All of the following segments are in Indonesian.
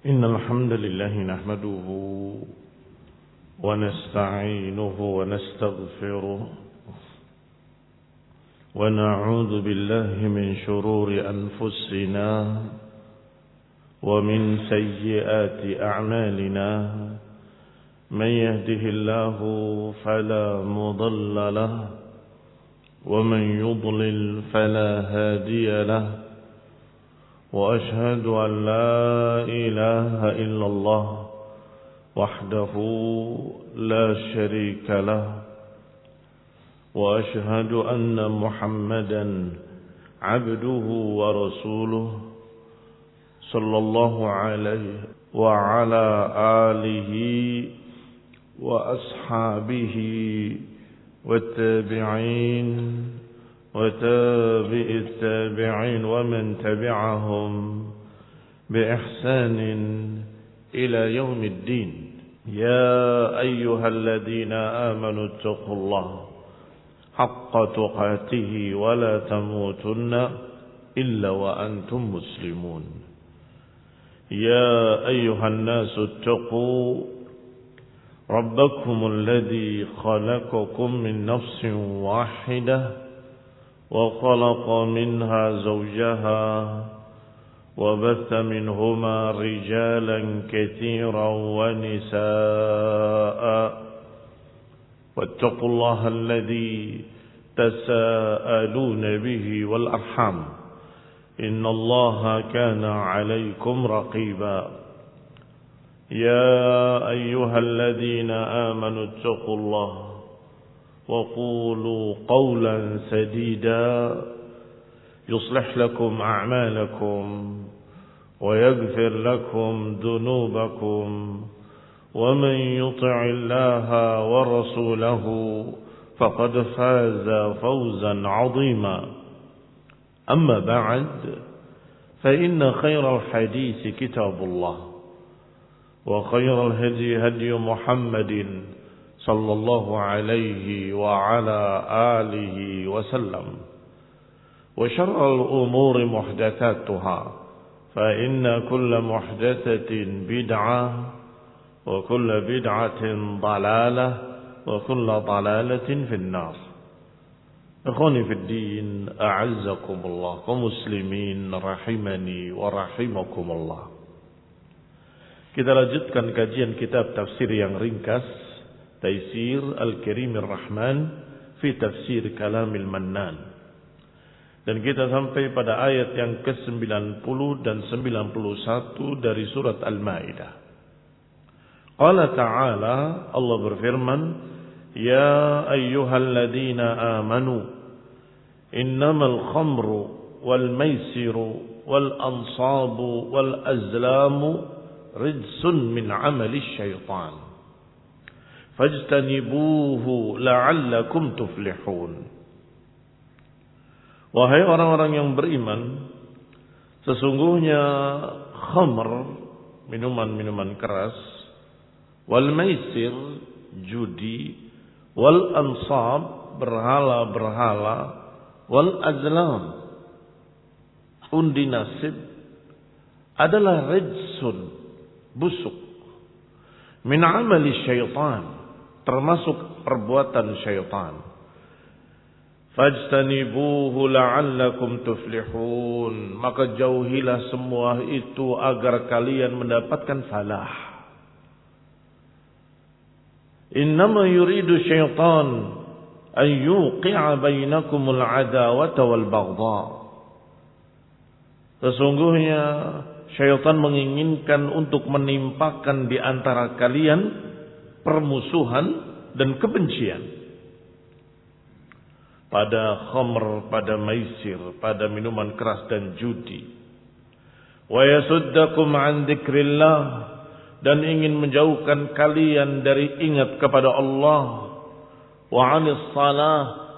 إن الحمد لله نحمده ونستعينه ونستغفره ونعوذ بالله من شرور أنفسنا ومن سيئات أعمالنا من يهده الله فلا مضل له ومن يضلل فلا هادي له وأشهد أن لا إله إلا الله وحده لا شريك له وأشهد أن محمدا عبده ورسوله صلى الله عليه وعلى آله وأصحابه والتابعين وتابع التابعين ومن تبعهم بإحسان إلى يوم الدين. يا أيها الذين آمنوا اتقوا الله حق تقاته ولا تموتن إلا وأنتم مسلمون. يا أيها الناس اتقوا ربكم الذي خلقكم من نفس واحدة وخلق منها زوجها وبث منهما رجالا كثيرا ونساء واتقوا الله الذي تساءلون به والأرحام إن الله كان عليكم رقيبا. يا أيها الذين آمنوا اتقوا الله وقولوا قولا سديدا يصلح لكم أعمالكم ويغفر لكم ذنوبكم ومن يطع الله ورسوله فقد فاز فوزا عظيما. أما بعد فإن خير الحديث كتاب الله وخير الهدي هدي محمد صلى الله عليه وعلى آله وسلم وشر الأمور محدثاتها فإن كل محدثة بدعة وكل بدعة ضلالة وكل ضلالة في النار. إخواني في الدين أعزكم الله ومسلمين رحمني ورحمكم الله. Kita lanjutkan kajian kitab tafsir yang ringkas Taisir Al-Karimir Rahman fi Tafsir Kalamil Mannan. Dan kita sampai pada ayat yang ke-90 dan 91 dari surat Al-Maidah. Qala ta'ala, Allah berfirman, Ya ayyuhalladzina amanu innamal khamru wal maisiru wal ansabu wal azlamu rijsun min amali syaitan fajtanibuhu la'allakum tuflihun. Wahai orang-orang yang beriman, sesungguhnya khamr, minuman-minuman keras, wal maisir, judi, wal ansab, berhala-berhala, wal azlam, undi nasib, adalah rijsun, busuk, min amali syaitan, termasuk perbuatan syaitan. Fajtanibuhu la'allakum tuflihun, maka jauhilah semua itu agar kalian mendapatkan falah. Innama yuridu syaitan an yuqi'a bainakumul adawata wal baghdha. Sesungguhnya syaitan menginginkan untuk menimpakan di antara kalian permusuhan dan kebencian. Pada khamr, pada maisir, pada minuman keras dan judi. Wa yasuddakum an dzikrillah, dan ingin menjauhkan kalian dari ingat kepada Allah. Wa anis salah,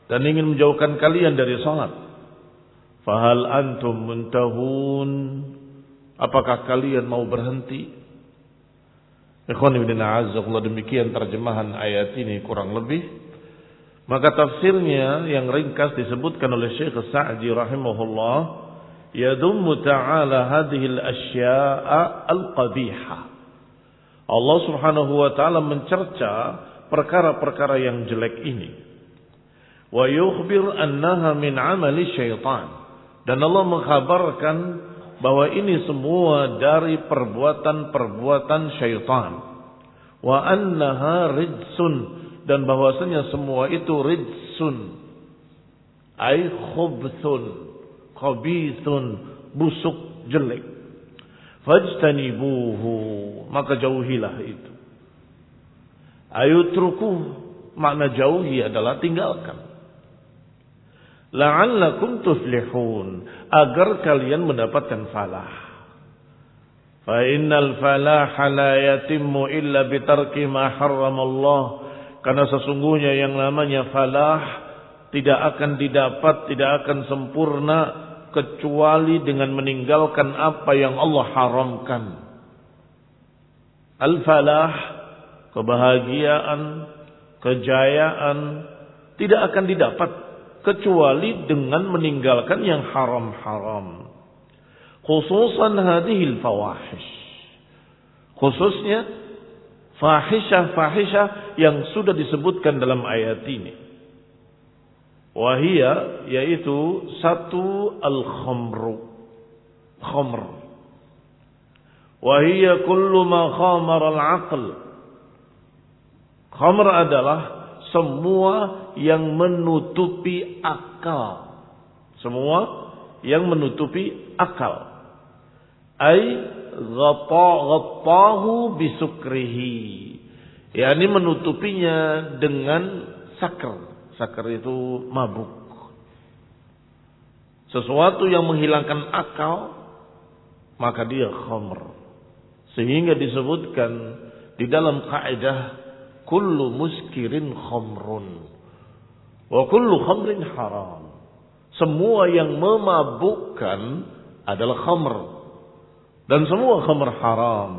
dan ingin menjauhkan kalian dari salat. Fahal antum muntahun, apakah kalian mau berhenti? Ikhwan ibn a'azzakullah, demikian terjemahan ayat ini kurang lebih. Maka tafsirnya yang ringkas disebutkan oleh Syekh Sa'di rahimahullah, yadhummu ta'ala hadhihi al-asya'a al-qabihah. Allah Subhanahu wa taala mencerca perkara-perkara yang jelek ini. Wa yukhbir annaha min 'amali syaitan. Dan Allah mengkhabarkan bahwa ini semua dari perbuatan-perbuatan syaitan. Wa annaha rijsun, dan bahwasanya semua itu rijsun, ay khubthun, khabithun, busuk, jelek. Fajtanibuhu, maka jauhilah itu. Ayutruku, makna jauhi adalah tinggalkan. La'allakum tuflihun, agar kalian mendapatkan falah. Fa innal falaha la yatimmu illa bitarki ma harramallah. Karena sesungguhnya yang namanya falah tidak akan didapat, tidak akan sempurna kecuali dengan meninggalkan apa yang Allah haramkan. Al-falah, kebahagiaan, kejayaan tidak akan didapat kecuali dengan meninggalkan yang haram-haram. Khususan hadhil fawahish. Khususnya fahisyah-fahisyah yang sudah disebutkan dalam ayat ini. Wahia, yaitu satu al-khamru. Khamr. Wahia kullu ma khamara al-aql. Khamr adalah semua yang menutupi akal. Semua yang menutupi akal. Ai ghattahu bisukrihi. Yani menutupinya dengan sakar. Sakar itu mabuk. Sesuatu yang menghilangkan akal, maka dia khamr. Sehingga disebutkan di dalam kaidah kullu muskirin khamrun wa kullu khamrin haram. Semua yang memabukkan adalah khamr, dan semua khamr haram.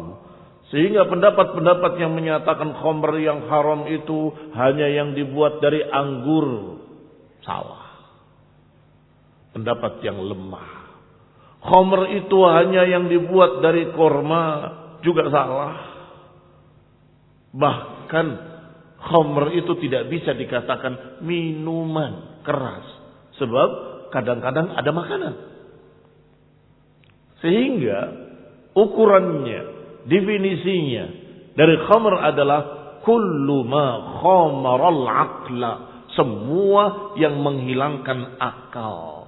Sehingga pendapat-pendapat yang menyatakan khamr yang haram itu hanya yang dibuat dari anggur, salah. Pendapat yang lemah. Khamr itu hanya yang dibuat dari korma, juga salah. Bahkan khamr itu tidak bisa dikatakan minuman keras, sebab kadang-kadang ada makanan. Sehingga ukurannya, definisinya dari khamr adalah kullu ma khamaral aqla, semua yang menghilangkan akal.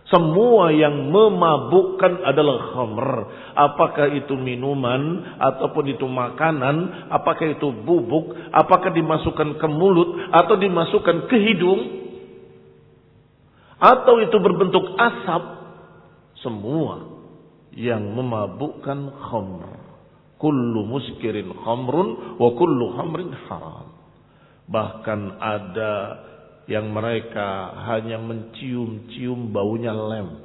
Semua yang memabukkan adalah khamr. Apakah itu minuman, ataupun itu makanan, apakah itu bubuk, apakah dimasukkan ke mulut, atau dimasukkan ke hidung, atau itu berbentuk asap, semua yang memabukkan khamr. Kullu muskirin khamrun wa kullu khamrin haram. Bahkan ada yang mereka hanya mencium-cium baunya lem.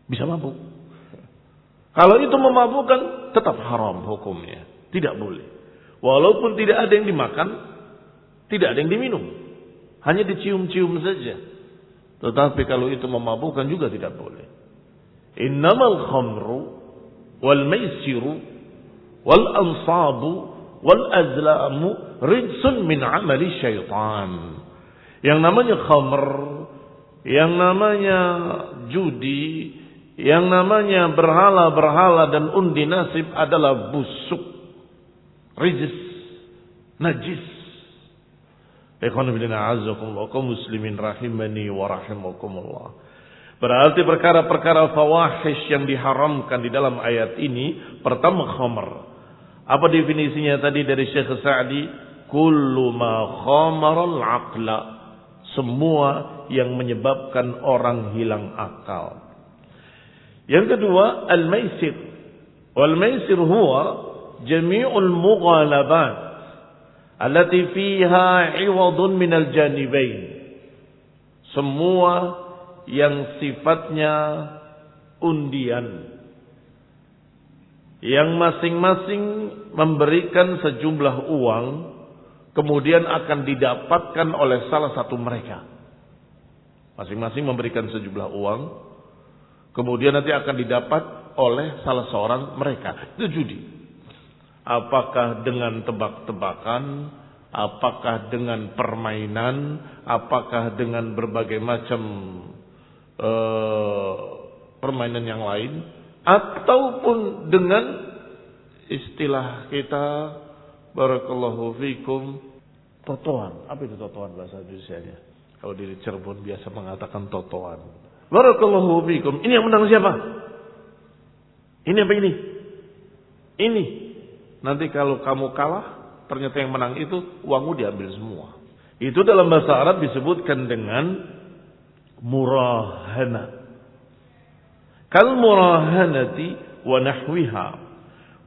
Bisa mabuk. Kalau itu memabukkan, tetap haram hukumnya. Tidak boleh. Walaupun tidak ada yang dimakan, tidak ada yang diminum. Hanya dicium-cium saja. Tetapi kalau itu memabukkan juga tidak boleh. Innamal khamru wal maisiru wal ansabu wal azlamu rijsun min amali syaitan. Yang namanya khamr, yang namanya judi, yang namanya berhala-berhala dan undi nasib adalah busuk, rijs, najis. Ikhwan fillah a'azzakumullah, kaum muslimin rahimani wa rahimakumullah. Berarti perkara-perkara fawahish yang diharamkan di dalam ayat ini, pertama khamr. Apa definisinya tadi dari Syekh Sa'di? Kullu ma khamaral aqla, semua yang menyebabkan orang hilang akal. Yang kedua, al-maisir. Wal maisir huwa jami'ul mughalabat allati fiha 'iwadun minal janibain. Semua yang sifatnya undian, yang masing-masing memberikan sejumlah uang, kemudian akan didapatkan oleh salah satu mereka. Masing-masing memberikan sejumlah uang. Kemudian nanti akan didapat oleh salah seorang mereka. Itu judi. Apakah dengan tebak-tebakan, apakah dengan permainan, apakah dengan berbagai macam permainan yang lain, ataupun dengan istilah kita, barakallahu fikum, totoan. Apa itu totoan bahasa Indonesianya? Kalau di Cirebon biasa mengatakan totoan. Barakallahu fikum. Ini yang menang siapa? Ini apa ini? Ini. Nanti kalau kamu kalah, ternyata yang menang itu uangmu diambil semua. Itu dalam bahasa Arab disebutkan dengan murahana. Kal murahanati wa nahwiha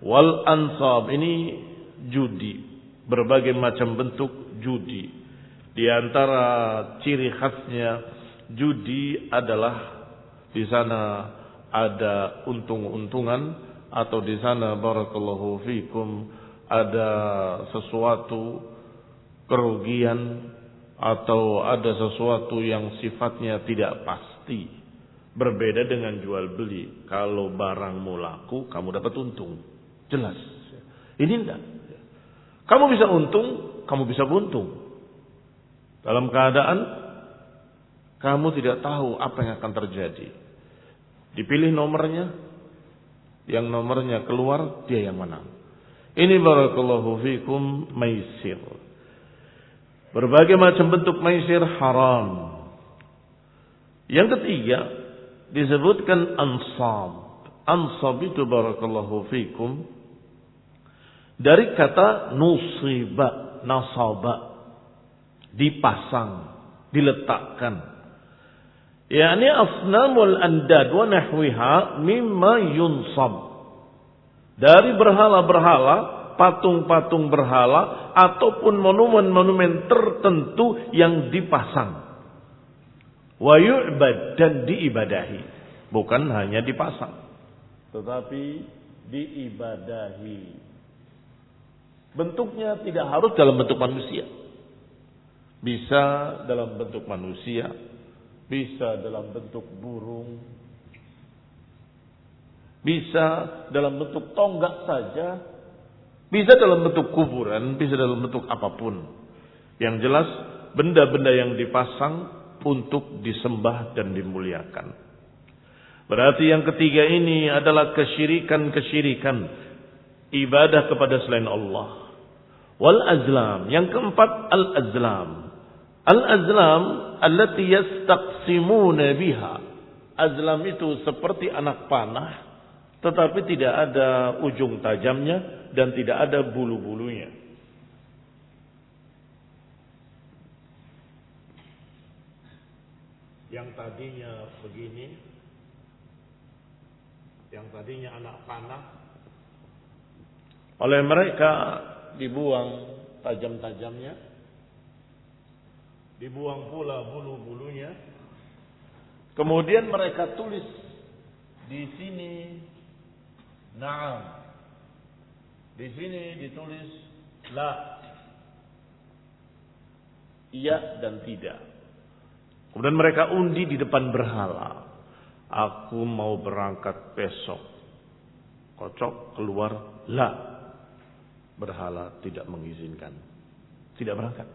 wal ansab. Ini judi, berbagai macam bentuk judi. Di antara ciri khasnya judi adalah di sana ada untung-untungan, atau di sana barakallahu fikum ada sesuatu kerugian, atau ada sesuatu yang sifatnya tidak pasti. Berbeda dengan jual beli. Kalau barangmu laku, kamu dapat untung. Jelas. Ini enggak. Kamu bisa untung, kamu bisa buntung. Dalam keadaan kamu tidak tahu apa yang akan terjadi. Dipilih nomornya, yang nomornya keluar, dia yang menang. Ini barakallahu fikum maisir. Berbagai macam bentuk maisir haram. Yang ketiga disebutkan ansab. Ansab itu barakallahu fikum dari kata nusiba, nasaba, dipasang, diletakkan. Yani asnamul andad wa nahwiha mimma yunsab. Dari berhala-berhala, patung-patung berhala, ataupun monumen-monumen tertentu yang dipasang. Wa yu'bad, dan diibadahi. Bukan hanya dipasang, tetapi diibadahi. Bentuknya tidak harus dalam bentuk manusia. Bisa dalam bentuk manusia, bisa dalam bentuk burung, bisa dalam bentuk tonggak saja, bisa dalam bentuk kuburan, bisa dalam bentuk apapun. Yang jelas benda-benda yang dipasang untuk disembah dan dimuliakan. Berarti yang ketiga ini adalah kesyirikan-kesyirikan, ibadah kepada selain Allah. Wal azlam, yang keempat al-azlam. Al-azlam allati yastaqsimuna biha. Azlam itu seperti anak panah, tetapi tidak ada ujung tajamnya dan tidak ada bulu-bulunya. Yang tadinya begini, yang tadinya anak panah, oleh mereka dibuang tajam-tajamnya, dibuang pula bulu-bulunya. Kemudian mereka tulis di sini na'am, di sini ditulis la, iya dan tidak. Kemudian mereka undi di depan berhala. Aku mau berangkat besok. Kocok keluar la. Berhala tidak mengizinkan. Tidak berangkat.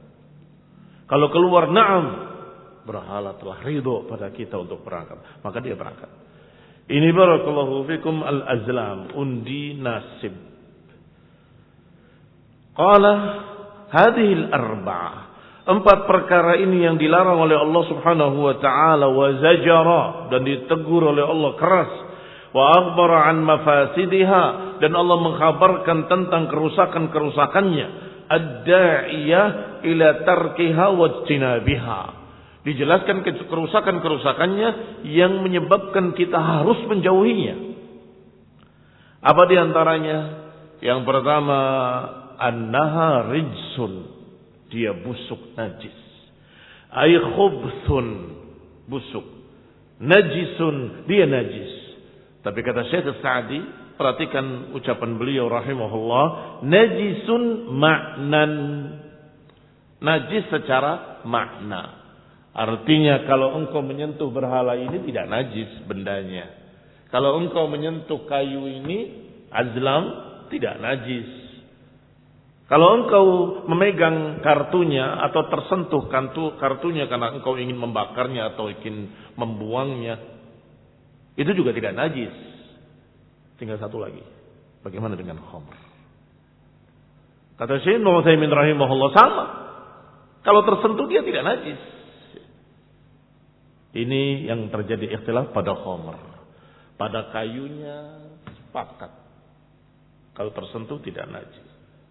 Kalau keluar na'am, berhala telah ridho pada kita untuk berangkat, maka dia berangkat. Ini barakallahu fikum al-azlam, undi nasib. Qala hadhihi al-arba'ah. 4 perkara ini yang dilarang oleh Allah Subhanahu wa taala, wa zajara, dan ditegur oleh Allah keras. Wa akhbara an mafasidiha, dan Allah mengkhabarkan tentang kerusakan-kerusakannya. Ad-da'iyah ila tarkiha wa ijtinabiha. Dijelaskan kerusakan-kerusakannya yang menyebabkan kita harus menjauhinya. Apa di antaranya? Yang pertama, annaha rijsun, dia busuk najis. Ay khubthun, busuk. Najisun, dia najis. Tapi kata Syekh Sa'di, perhatikan ucapan beliau rahimahullah, najisun ma'nan. Najis secara makna. Artinya kalau engkau menyentuh berhala ini tidak najis bendanya. Kalau engkau menyentuh kayu ini, azlam, tidak najis. Kalau engkau memegang kartunya atau tersentuh kartunya karena engkau ingin membakarnya atau ingin membuangnya, itu juga tidak najis. Tinggal satu lagi. Bagaimana dengan khamr? Kata Syekh Ibnu Utsaimin rahimahullah, sama. Kalau tersentuh dia tidak najis. Ini yang terjadi ikhtilaf pada khamr. Pada kayunya sepakat. Kalau tersentuh tidak najis.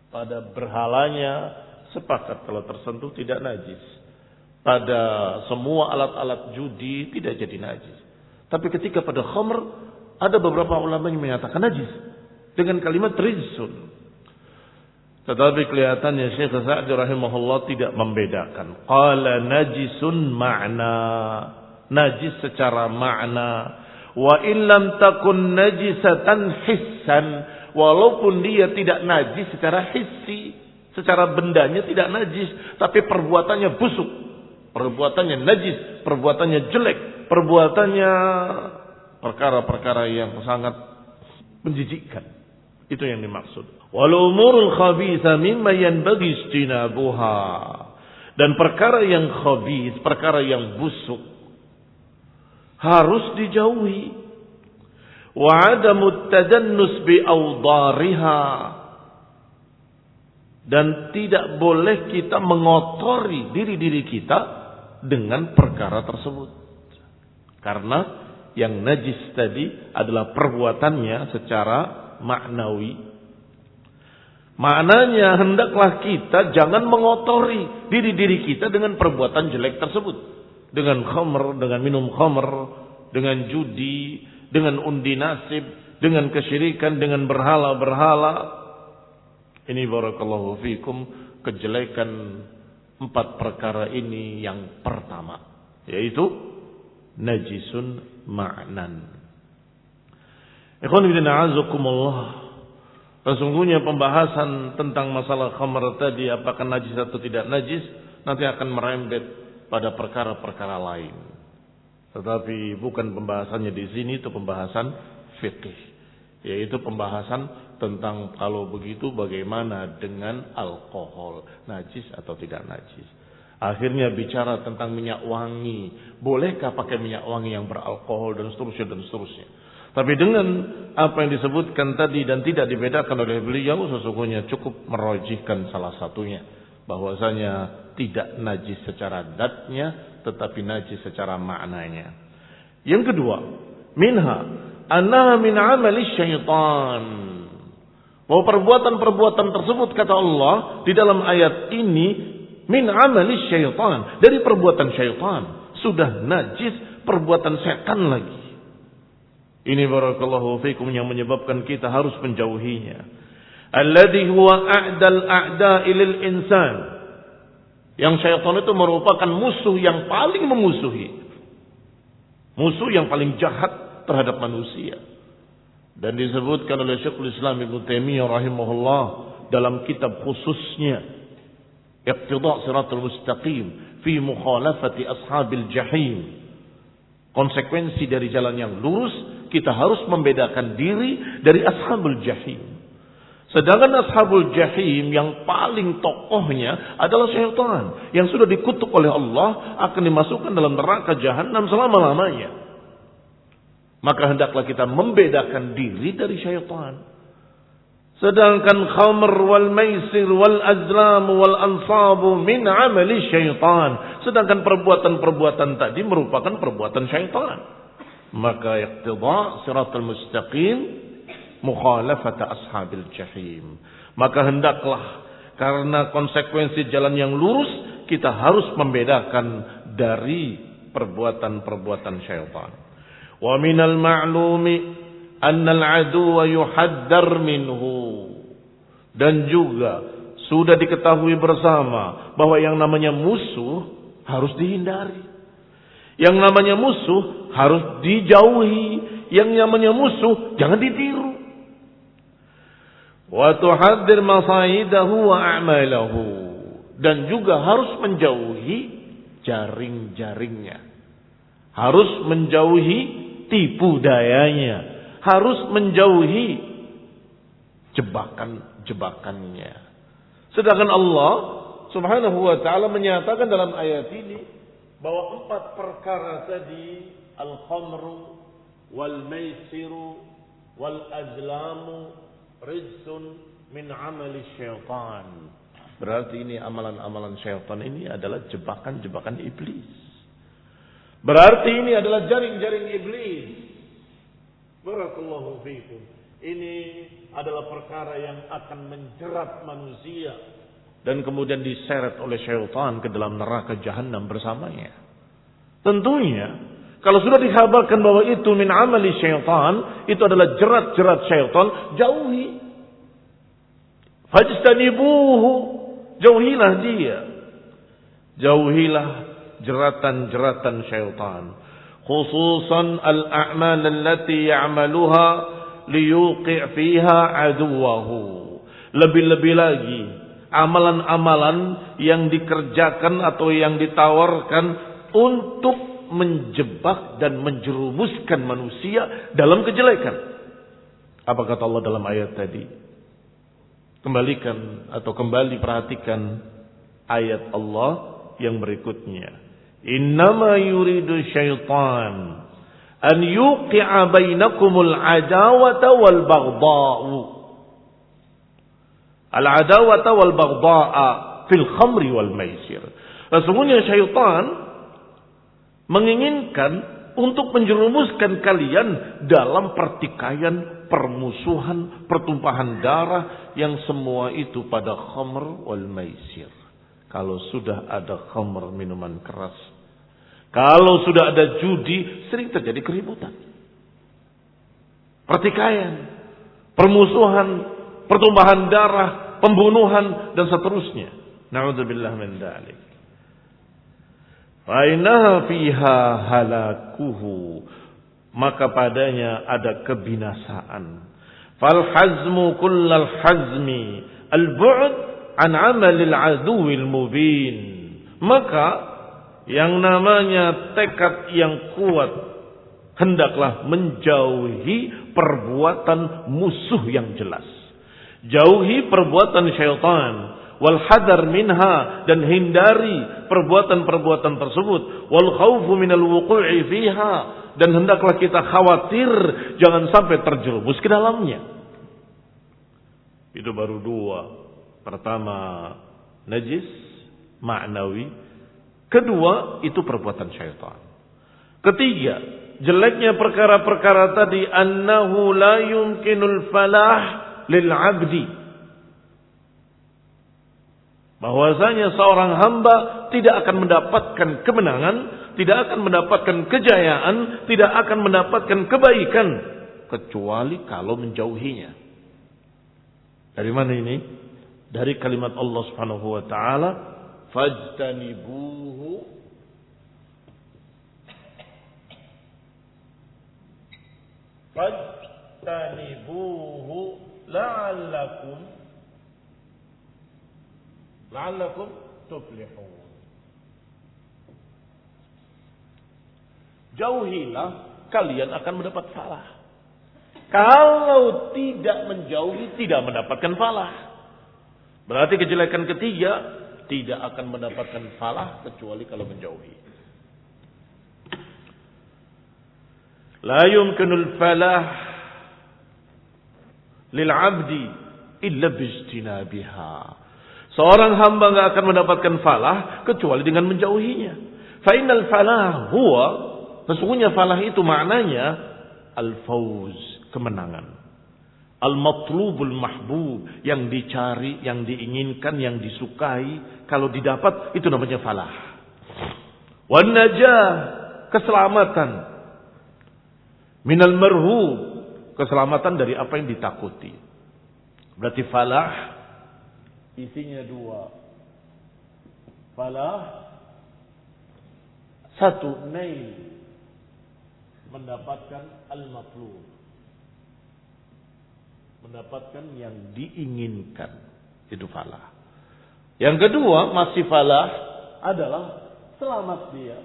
Pada berhalanya sepakat kalau tersentuh tidak najis. Pada semua alat-alat judi tidak jadi najis. Tapi ketika pada khamr, ada beberapa ulama yang menyatakan najis dengan kalimat rizsun. Tetapi kelihatannya Syekh Sa'di rahimahullah tidak membedakan. Qala najisun ma'na, najis secara makna. Wa illam takun najisatan hissan, walaupun dia tidak najis secara hissi, secara bendanya tidak najis, tapi perbuatannya busuk, perbuatannya najis, perbuatannya jelek, perbuatannya perkara-perkara yang sangat menjijikkan. Itu yang dimaksud. Wal umurul khabitha mimma yanbaghi ijtinabuha. Dan perkara yang khabith, perkara yang busuk harus dijauhi. Wa adamut tadannus bi awdariha. Dan tidak boleh kita mengotori diri-diri kita dengan perkara tersebut. Karena yang najis tadi adalah perbuatannya secara maknawi. Maknanya hendaklah kita jangan mengotori diri-diri kita dengan perbuatan jelek tersebut. Dengan khamr, dengan minum khamr, dengan judi, dengan undi nasib, dengan kesyirikan, dengan berhala-berhala. Ini barakallahu fikum kejelekan 4 perkara ini yang pertama, yaitu najisun ma'nan. Ikhwan fillah azakumullah. Sesungguhnya pembahasan tentang masalah khamr tadi apakah najis atau tidak najis nanti akan merembet pada perkara-perkara lain. Tetapi bukan pembahasannya di sini, itu pembahasan fikih, yaitu pembahasan tentang kalau begitu bagaimana dengan alkohol, najis atau tidak najis. Akhirnya bicara tentang minyak wangi, bolehkah pakai minyak wangi yang beralkohol dan seterusnya dan seterusnya. Tapi dengan apa yang disebutkan tadi dan tidak dibedakan oleh beliau, sesungguhnya cukup merojihkan salah satunya, bahwasanya tidak najis secara datnya, tetapi najis secara maknanya. Yang kedua, minha annaha min amali syaitan. Bahwa perbuatan-perbuatan tersebut kata Allah di dalam ayat ini min amali syaitan, dari perbuatan syaitan. Sudah najis, perbuatan setan lagi. Ini barakallahu fikum yang menyebabkan kita harus menjauhinya. Alladhi huwa a'dal a'da'i lil insan. Yang syaitan itu merupakan musuh yang paling memusuhi. Musuh yang paling jahat terhadap manusia. Dan disebutkan oleh Syekhul Islam Ibnu Taimiyah rahimahullah dalam kitab khususnya Iqtida' Shiratal Mustaqim fi mukhalafati ashabil jahim. Konsekuensi dari jalan yang lurus, kita harus membedakan diri dari ashabul jahim. Sedangkan ashabul jahim yang paling tokohnya adalah syaitan yang sudah dikutuk oleh Allah akan dimasukkan dalam neraka jahanam selama-lamanya. Maka hendaklah kita membedakan diri dari syaitan. Sedangkan khamr wal maisir wal azlam wal ansabu min amali syaitan. Sedangkan perbuatan-perbuatan tadi merupakan perbuatan syaitan. Maka iqtida' siratal mustaqim mukhalafata ashabil jahim. Maka hendaklah karena konsekuensi jalan yang lurus kita harus membedakan dari perbuatan-perbuatan syaitan. Wa minal ma'lumi annal aduwa yuhaddar minhu. Dan juga sudah diketahui bersama bahwa yang namanya musuh harus dihindari. Yang namanya musuh harus dijauhi. Yang namanya musuh jangan ditiru. Wa tuhaddir masaidahu wa a'malahu. Dan juga harus menjauhi jaring-jaringnya. Harus menjauhi tipu dayanya. Harus menjauhi jebakan-jebakannya. Sedangkan Allah Subhanahu wa ta'ala menyatakan dalam ayat ini bahwa 4 perkara tadi, al-khamru wal maisiru wal azlamu rizqun min amali syaitan. Berarti ini amalan-amalan syaitan ini adalah jebakan-jebakan iblis. Berarti ini adalah jaring-jaring iblis. Barakallahu fiikum. Ini adalah perkara yang akan menjerat manusia dan kemudian diseret oleh syaitan ke dalam neraka jahanam bersamanya. Tentunya kalau sudah dikhabarkan bahwa itu min amali syaitan, itu adalah jerat-jerat syaitan, jauhi. Fajtanibuhu, jauhilah dia. Jauhilah jeratan-jeratan syaitan. Khususan al-a'mal allati ya'maluha liyuqi' fiha aduwahu. Lebih-lebih lagi amalan-amalan yang dikerjakan atau yang ditawarkan untuk menjebak dan menjerumuskan manusia dalam kejelekan. Apa kata Allah dalam ayat tadi? Kembali perhatikan ayat Allah yang berikutnya. Innama yuridu syaitan an yuqi'a bainakumul adawata wal baghdha'u. Al-adawata wal baghdha'a fil khamri wal maisir. Sesungguhnya syaitan menginginkan untuk menjerumuskan kalian dalam pertikaian, permusuhan, pertumpahan darah yang semua itu pada khamr wal maisir. Kalau sudah ada khamr, minuman keras, kalau sudah ada judi, sering terjadi keributan, pertikaian, permusuhan, pertumpahan darah, pembunuhan dan seterusnya. Na'udzubillah min dzalik. Fa'innaha fiha halakuhu, maka padanya ada kebinasaan. Fal hazmu kullal hazmi al-bu'd an amalil aduwil mubin. Maka yang namanya tekad yang kuat hendaklah menjauhi perbuatan musuh yang jelas. Jauhi perbuatan syaitan. Wal hadar minha, dan hindari perbuatan-perbuatan tersebut. Wal khaufu minal wuqu'i fiha, dan hendaklah kita khawatir jangan sampai terjerumus ke dalamnya. Itu baru 2. Pertama, najis ma'nawi. Kedua, itu perbuatan syaitan. Ketiga, jeleknya perkara-perkara tadi, annahu la yumkinul falah lil 'abdi. Bahwasanya seorang hamba tidak akan mendapatkan kemenangan, tidak akan mendapatkan kejayaan, tidak akan mendapatkan kebaikan kecuali kalau menjauhinya. Dari mana ini? Dari kalimat Allah Subhanahu wa taala, fajtanibuhu la'allakum tuflihun. Jauhilah, kalian akan mendapat falah. Kalau tidak menjauhi, tidak mendapatkan falah. Berarti kejelekan ketiga, tidak akan mendapatkan falah kecuali kalau menjauhi. La yumkinul falah lil 'abdi illa bijtinabiha. Seorang hamba enggak akan mendapatkan falah kecuali dengan menjauhinya. Fa innal falah huwa, sesungguhnya falah itu maknanya al-fawz, kemenangan. Al-matlubul mahbub, yang dicari, yang diinginkan, yang disukai, kalau didapat itu namanya falah. Wan najah, keselamatan. Minal marhub, keselamatan dari apa yang ditakuti. Berarti falah isinya 2. Falah, 1, nail, mendapatkan al-matlub, mendapatkan yang diinginkan, itu falah. Yang kedua, masih falah adalah selamat dia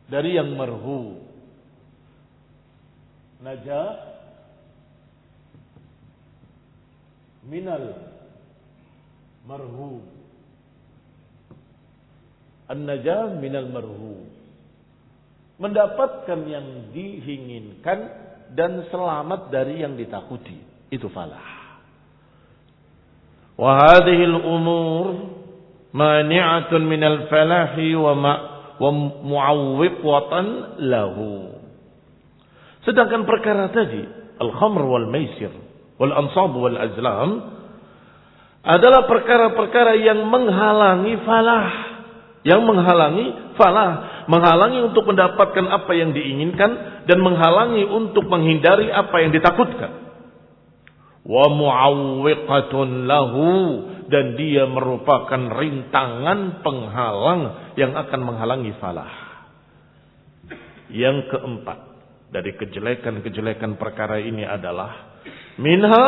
dari yang marhu. Najah minal marhu. An-najah minal marhu. Mendapatkan yang diinginkan dan selamat dari yang ditakuti. Itu falah. Wa hadhil umur mani'atun minal falahi wa mu'awwiqatan lahu. Sedangkan perkara tadi, al-khamr wal maisir wal ansab wal azlam, adalah perkara-perkara yang menghalangi falah. Yang menghalangi falah. Menghalangi untuk mendapatkan apa yang diinginkan dan menghalangi untuk menghindari apa yang ditakutkan. Wa mu'awwiqatun lahu, dan dia merupakan rintangan penghalang yang akan menghalangi falah. Yang keempat dari kejelekan-kejelekan perkara ini adalah minha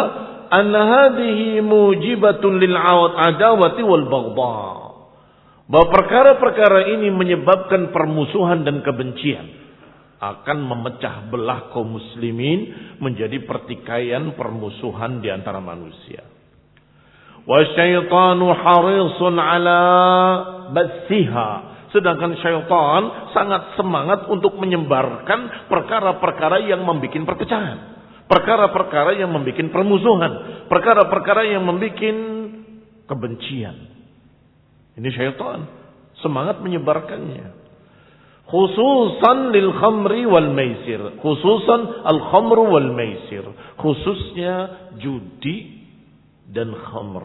anna hadhihi mujibatun lil adawati wal baghdha. Bahwa perkara-perkara ini menyebabkan permusuhan dan kebencian, akan memecah belah kaum muslimin menjadi pertikaian, permusuhan di antara manusia. Wa syaitanu harisun ala batsiha, sedangkan syaitan sangat semangat untuk menyebarkan perkara-perkara yang membuat perpecahan, perkara-perkara yang membuat permusuhan, perkara-perkara yang membuat kebencian. Ini syaitan semangat menyebarkannya. Khususan lil khamri wal maisir, khususan al khamru wal maisir, khususnya judi dan khamr.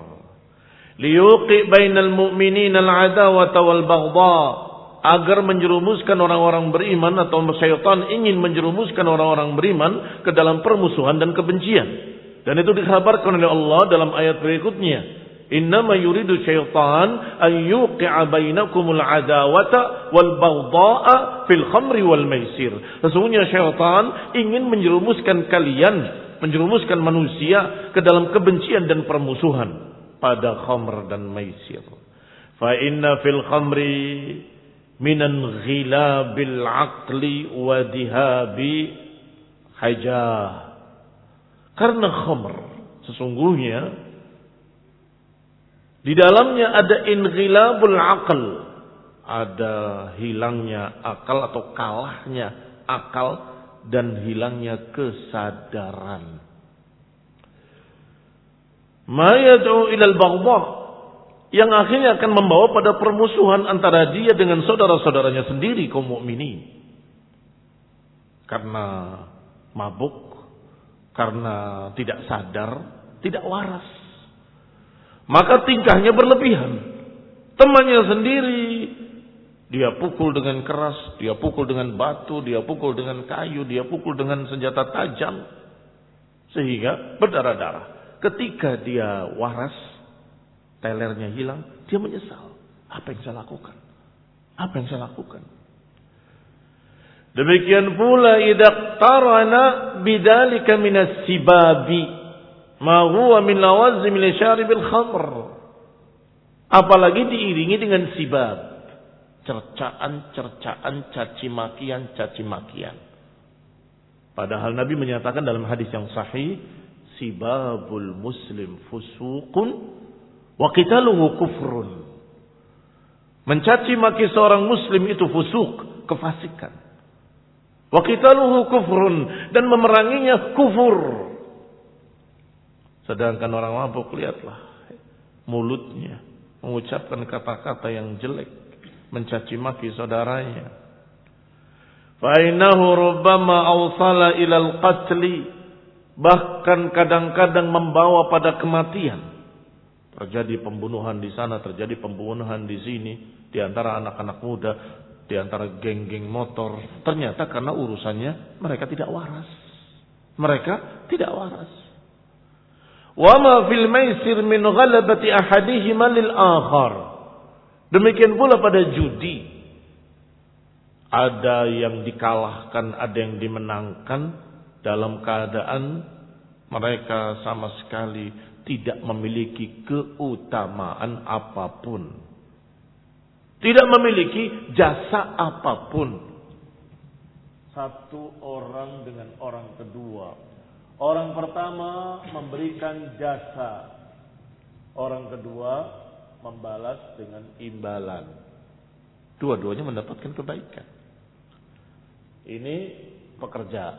Liyuqi bainal mu'minin al adawata wal baghdha, agar menjerumuskan orang-orang beriman, atau syaitan ingin menjerumuskan orang-orang beriman ke dalam permusuhan dan kebencian. Dan itu dikabarkan oleh Allah dalam ayat berikutnya. Innama yuridu syaitan an yuqi'a bainakumul adawata wal baghdha'a fil khamri wal maisir. Sesungguhnya syaitan ingin menjerumuskan kalian, menjerumuskan manusia ke dalam kebencian dan permusuhan pada khamr dan maisir. Fa inna fil khamri minan ghilabil aqli wa dihabi hajah. Karena khamr sesungguhnya di dalamnya ada inghilabul aql, ada hilangnya akal atau kalahnya akal dan hilangnya kesadaran. Ma yad'u ilal baghdha, yang akhirnya akan membawa pada permusuhan antara dia dengan saudara-saudaranya sendiri kaum mukminin. Karena mabuk, karena tidak sadar, tidak waras. Maka tingkahnya berlebihan. Temannya sendiri dia pukul dengan keras, dia pukul dengan batu, dia pukul dengan kayu, dia pukul dengan senjata tajam, sehingga berdarah-darah. Ketika dia waras, telernya hilang, dia menyesal. Apa yang saya lakukan? Apa yang saya lakukan? Demikian pula idza qarana bidzalika minas sibabi ma huwa min lawazim li syaribil khamr. Apalagi diiringi dengan sibab, cercaan, caci makian. Padahal Nabi menyatakan dalam hadis yang sahih, sibabul muslim fusuqun wa qitaluhu kufrun. Mencaci maki seorang muslim itu fusuk, kefasikan. Wa qitaluhu kufrun, dan memeranginya kufur. Sedangkan orang mabuk, lihatlah mulutnya mengucapkan kata-kata yang jelek, mencaci maki saudaranya. Fa innahu rubbama awsala ilal qatli, bahkan kadang-kadang membawa pada kematian. Terjadi pembunuhan di sana, terjadi pembunuhan di sini, di antara anak-anak muda, di antara geng-geng motor. Ternyata karena urusannya mereka tidak waras. Mereka tidak waras. Wa ma fil maisir min ghalabati ahadihima lil akhar. Demikian pula pada judi. Ada yang dikalahkan, ada yang dimenangkan dalam keadaan mereka sama sekali tidak memiliki keutamaan apapun. Tidak memiliki jasa apapun. Satu orang dengan orang kedua. Orang pertama memberikan jasa. Orang kedua membalas dengan imbalan. Dua-duanya mendapatkan kebaikan. Ini pekerja.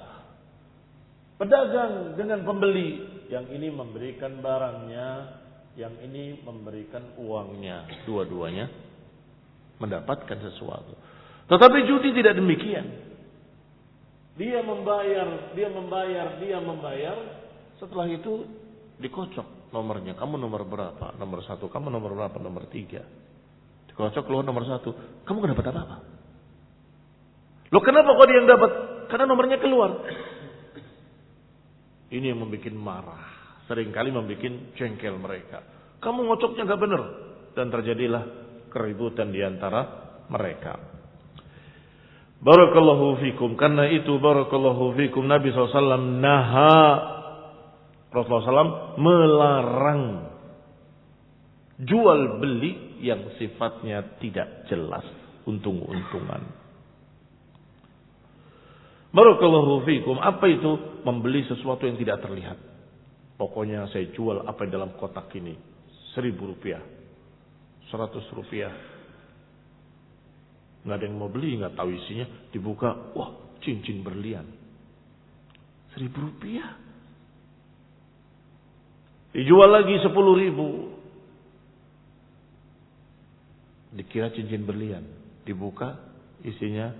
Pedagang dengan pembeli. Yang ini memberikan barangnya. Yang ini memberikan uangnya. Dua-duanya mendapatkan sesuatu. Tetapi judi tidak demikian. Dia membayar. Setelah itu dikocok nomornya. Kamu nomor berapa? Nomor 1. Kamu nomor berapa? Nomor 3. Dikocok keluar nomor 1. Kamu gak dapat apa-apa. Loh kenapa kok dia yang dapat? Karena nomornya keluar. Ini yang membuat marah. Seringkali membuat jengkel mereka. Kamu ngocoknya gak benar. Dan terjadilah keributan di antara mereka. Barakallahu fikum. Karena itu barakallahu fikum. Nabi SAW naha. Rasulullah SAW melarang jual beli yang sifatnya tidak jelas. Untung-untungan. Barakallahu fikum. Apa itu? Membeli sesuatu yang tidak terlihat. Pokoknya saya jual apa yang dalam kotak ini. 1.000 rupiah. 100 rupiah. Nggak ada yang mau beli, nggak tahu isinya. Dibuka, wah cincin berlian. 1.000 rupiah. Dijual lagi 10.000. Dikira cincin berlian. Dibuka, isinya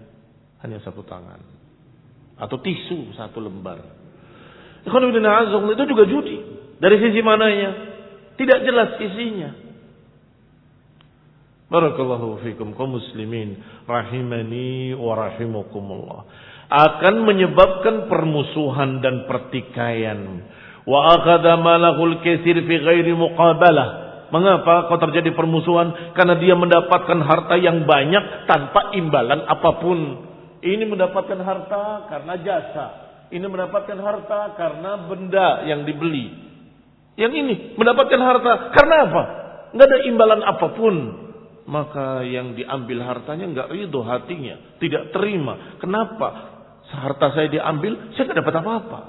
hanya 1 tangan. Atau tisu 1 lembar. Itu juga judi. Dari sisi mananya? Tidak jelas isinya. Barakallahu fikum kaum muslimin rahimani wa rahimakumullah. Akan menyebabkan permusuhan dan pertikaian. Wa akhadha malahul katsir fi ghairi muqabalah. Mengapa kau terjadi permusuhan? Karena dia mendapatkan harta yang banyak tanpa imbalan apapun. Ini mendapatkan harta karena jasa. Ini mendapatkan harta karena benda yang dibeli. Yang ini mendapatkan harta karena apa? Enggak ada imbalan apapun. Maka yang diambil hartanya enggak ridho hatinya, tidak terima. Kenapa? Harta saya diambil, saya tidak dapat apa-apa.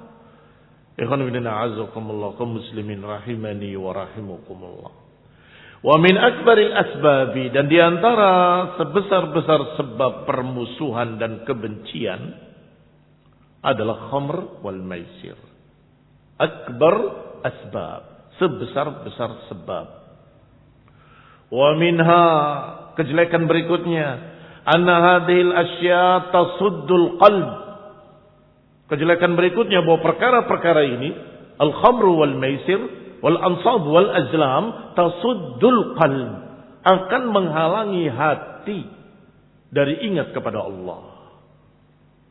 Ikhwan fillah a'azzakumullah kaum muslimin rahimani wa rahimakumullah. Wa min akbaril asbabi, dan di antara sebesar-besar sebab permusuhan dan kebencian adalah khamr wal maisir. Akbar asbab, sebesar-besar sebab. Wa minha, kejelekan berikutnya, anna hadhil asya tasuddul qalb. Kejelekan berikutnya bahwa perkara-perkara ini, al-khamru wal maisir wal ansab wal azlam tasuddul qalb, akan menghalangi hati dari ingat kepada Allah.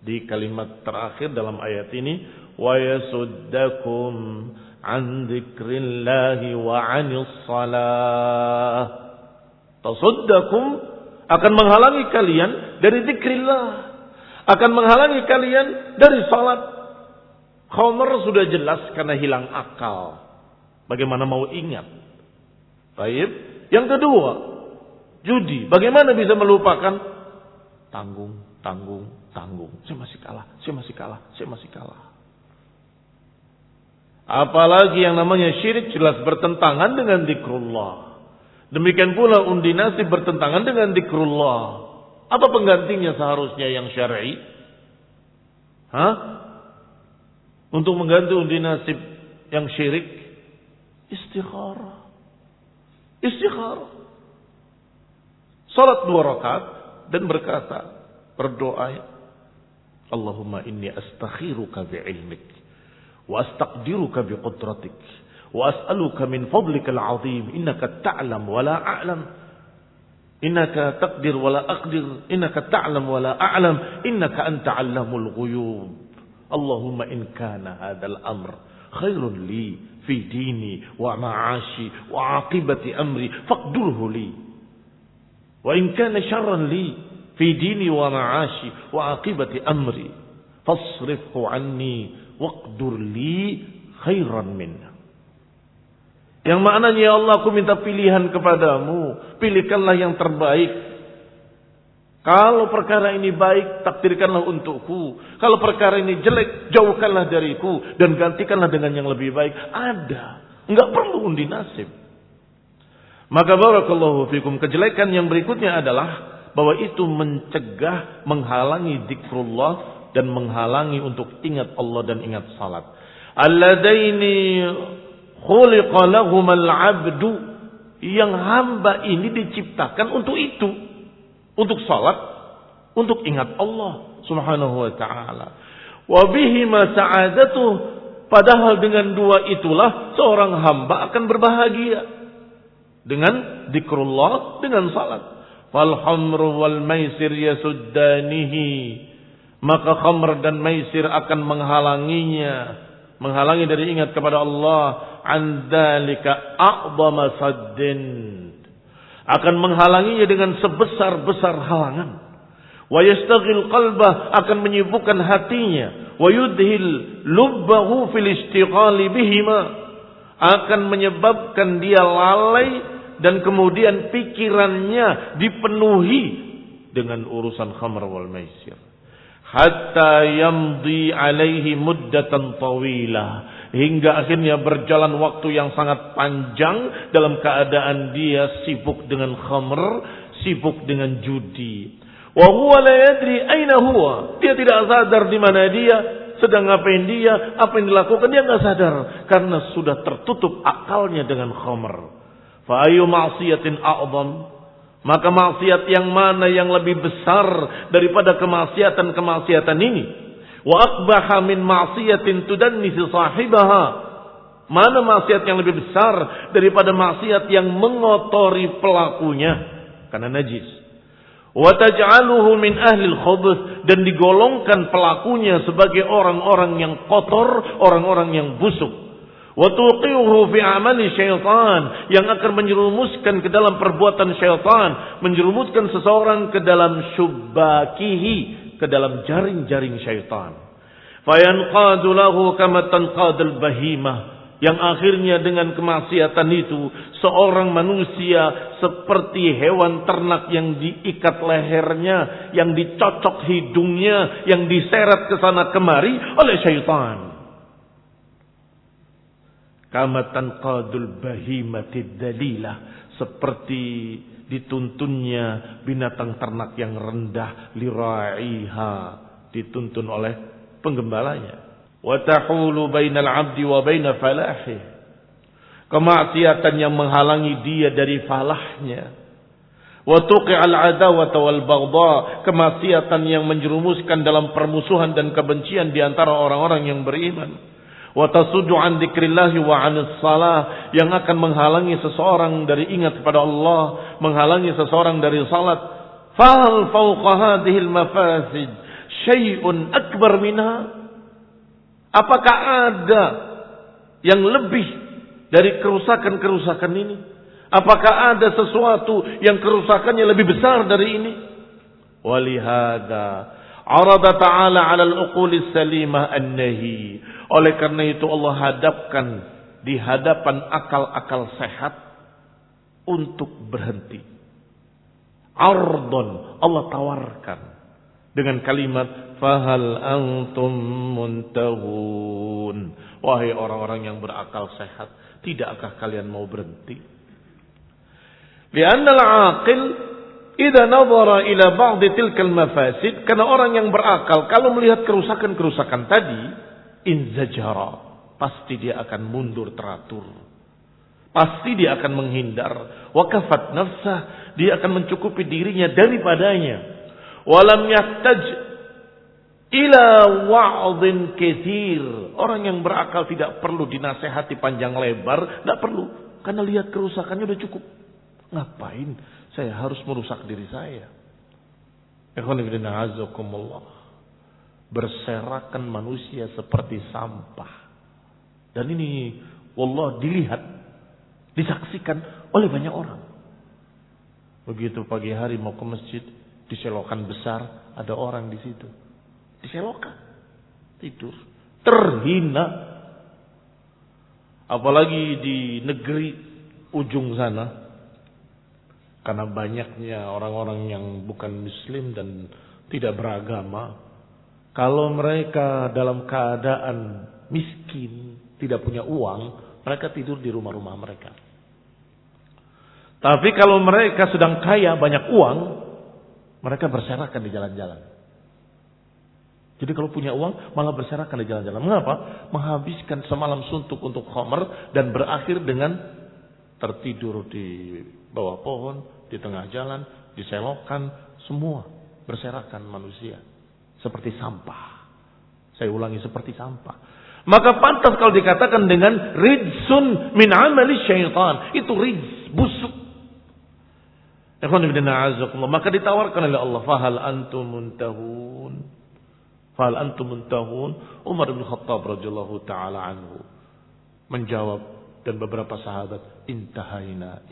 Di kalimat terakhir dalam ayat ini, wa yasuddakum an dzikrillahi wa 'anis shalah. Tasuddakum, akan menghalangi kalian dari zikrillah, akan menghalangi kalian dari salat. Khamr sudah jelas karena hilang akal. Bagaimana mau ingat? Baik. Yang kedua, judi. Bagaimana bisa melupakan? Tanggung. Saya masih kalah. Apalagi yang namanya syirik jelas bertentangan dengan zikrullah. Demikian pula undi nasib bertentangan dengan zikrullah. Apa penggantinya seharusnya yang syar'i? Untuk mengganti undi nasib yang syirik, istikharah. Salat 2 rakaat dan berdoa, Allahumma inni astakhiruka bi'ilmik wa astaqdiruka biqudratik wa as'aluka min fadlikal azim innaka ta'lam wa la a'lam innaka taqdir wa la aqdir innaka ta'lam wa la a'lam innaka anta 'allamul ghuyub. Allahumma in kana hadzal amr khairun li fi dini wa ma'ashi wa 'aqibati amri faqdirhu li wa in kana sharran li fi dini wa ma'ashi wa 'aqibati amri fasrifhu 'anni waqdur li khairan minna. Yang maknanya, ya Allah, aku minta pilihan kepadamu, pilihkanlah yang terbaik Kalau perkara ini baik, takdirkanlah untukku. Kalau perkara ini jelek, jauhkanlah dariku dan gantikanlah dengan yang lebih baik. Ada, enggak perlu undi nasib. Maka barakallahu fikum, kejelekan yang berikutnya adalah bahwa itu mencegah, menghalangi zikrullah dan menghalangi untuk ingat Allah dan ingat salat. Alladaini khuliqa lahumal abdu, yang hamba ini diciptakan untuk itu. Untuk salat, untuk ingat Allah subhanahu wa ta'ala. Wa bihima sa'adatuh, padahal dengan dua itulah seorang hamba akan berbahagia. Dengan zikrullah, dengan salat. Fal khamru wal maisir yasuddanihi, maka khamr dan maisir akan menghalanginya, menghalangi dari ingat kepada Allah. An dzalika a'dhama saddin, akan menghalanginya dengan sebesar-besar halangan. Wa yastaghil qalbah, akan menyibukkan hatinya. Wa yudhil lubbahu fil istighali bihima, akan menyebabkan dia lalai dan kemudian pikirannya dipenuhi dengan urusan khamr wal maisir. Hatta yamdi alaihi muddatan tawilah, hingga akhirnya berjalan waktu yang sangat panjang dalam keadaan dia sibuk dengan khamr, sibuk dengan judi. Wa huwa la yadri aina huwa, dia tidak sadar di mana dia, sedang ngapain dia, apa yang dilakukan dia enggak sadar karena sudah tertutup akalnya dengan khamr. Fa ayu ma'siyatin a'zam, maka maksiat yang mana yang lebih besar daripada kemaksiatan-kemaksiatan ini? Wa aqbaha min ma'siyatin tudannisi sahibaha, mana maksiat yang lebih besar daripada maksiat yang mengotori pelakunya karena najis? Wa taj'aluhu min ahli al-khubuth, dan digolongkan pelakunya sebagai orang-orang yang kotor, orang-orang yang busuk. Wa tuqiuhu fi amali syaitan, yang akan menjerumuskan ke dalam perbuatan syaitan, menjerumuskan seseorang ke dalam syubbakihi, ke dalam jaring-jaring syaitan. Fayanqadu lahu kama tanqadul bahimah, yang akhirnya dengan kemaksiatan itu seorang manusia seperti hewan ternak yang diikat lehernya, yang dicocok hidungnya, yang diseret ke sana kemari oleh syaitan. Kama tanqadul bahimatid dalilah, seperti dituntunnya binatang ternak yang rendah, lira'iha, dituntun oleh penggembalanya. Wa tahulu bainal 'abdi wa baina falahi, kemaksiatan yang menghalangi dia dari falahnya. Wa tuqi'al 'adawata wal baghdha, kemaksiatan yang menjerumuskan dalam permusuhan dan kebencian di antara orang-orang yang beriman. Wa tasuddu an dzikrillah wa 'anis shalah, yang akan menghalangi seseorang dari ingat kepada Allah, menghalangi seseorang dari salat. Fahal fawqa hadhihi al-mafasid syai'un akbar minha, apakah ada yang lebih dari kerusakan-kerusakan ini? Apakah ada sesuatu yang kerusakannya lebih besar dari ini? Walihada arada ta'ala 'ala al-uquli salimah an-nahi, oleh karena itu Allah hadapkan di hadapan akal-akal sehat untuk berhenti. Ardon, Allah tawarkan dengan kalimat fahal antum muntahun, wahai orang-orang yang berakal sehat, tidakkah kalian mau berhenti? Li'anna al-aqil idza nadhara ila ba'd tilkal mafasid, karena orang yang berakal kalau melihat kerusakan-kerusakan tadi, inzajara, pasti dia akan mundur teratur, pasti dia akan menghindar. Wakafat nafsah, dia akan mencukupi dirinya daripadanya. Walam yahtaj ila wa'dhin katsir, orang yang berakal tidak perlu dinasehati panjang lebar, tidak perlu, karena lihat kerusakannya udah cukup. Ngapain saya harus merusak diri saya? Ikhwan fillah azakumullah, berserakan manusia seperti sampah. Dan ini wallah dilihat, disaksikan oleh banyak orang. Begitu pagi hari mau ke masjid, di selokan besar ada orang di situ. Di selokan tidur, terhina. Apalagi di negeri ujung sana Karena banyaknya orang-orang yang bukan muslim dan tidak beragama, kalau mereka dalam keadaan miskin, tidak punya uang, mereka tidur di rumah-rumah mereka. Tapi kalau mereka sedang kaya, banyak uang, mereka berserakan di jalan-jalan. Jadi kalau punya uang, malah berserakan di jalan-jalan. Mengapa? Menghabiskan semalam suntuk untuk khamr dan berakhir dengan tertidur di bawah pohon, di tengah jalan, di selokan, semua berserakan manusia. Seperti sampah. Saya ulangi, seperti sampah. Maka pantas kalau dikatakan dengan rijsun min amali syaitan. Itu rijs, busuk. Maka ditawarkan oleh Allah, fahal antum muntahun. Fahal antum muntahun. Umar bin Khattab radhiyallahu taala anhu menjawab, dan beberapa sahabat, intahaina.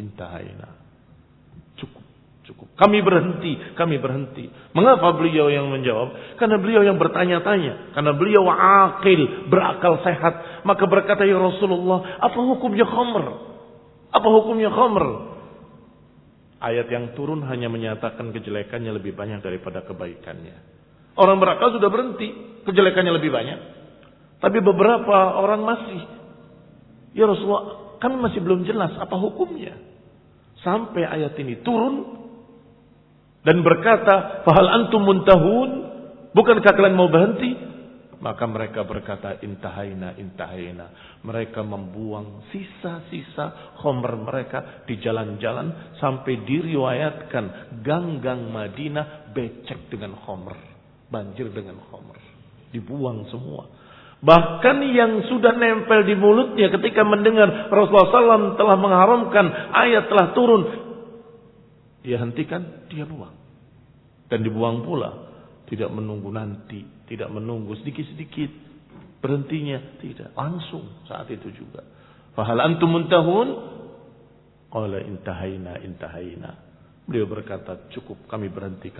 Cukup. Kami berhenti. Mengapa beliau yang menjawab? Karena beliau yang bertanya-tanya. Karena beliau aqil, berakal sehat. Maka berkata, ya Rasulullah, apa hukumnya khamr? Ayat yang turun hanya menyatakan kejelekannya lebih banyak daripada kebaikannya. Orang berakal sudah berhenti, kejelekannya lebih banyak. Tapi beberapa orang masih, ya Rasulullah, kami masih belum jelas apa hukumnya. Sampai ayat ini turun dan berkata, fahal antum muntahun, bukankah kalian mau berhenti? Maka mereka berkata, intahaina. Mereka membuang sisa-sisa khamr mereka di jalan-jalan, sampai diriwayatkan gang-gang Madinah becek dengan khamr, banjir dengan khamr, dibuang semua. Bahkan yang sudah nempel di mulutnya ketika mendengar Rasulullah SAW telah mengharamkan, ayat telah turun, dia hentikan, dia buang. Dan dibuang pula. Tidak menunggu nanti, tidak menunggu sedikit-sedikit berhentinya, tidak, langsung saat itu juga. Fahal antum muntahun? Qala intahaina. Beliau berkata, cukup, kami berhenti.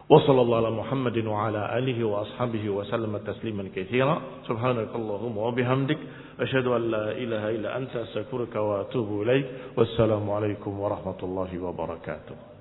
Wa sallallahu ala Muhammadin wa ala alihi wa ashabihi wa sallama tasliman katsira. Subhanakallahumma wa bihamdik, asyhadu an la ilaha illa anta, astaghfiruka wa atubu ilaik. Wassalamu alaikum warahmatullahi wabarakatuh.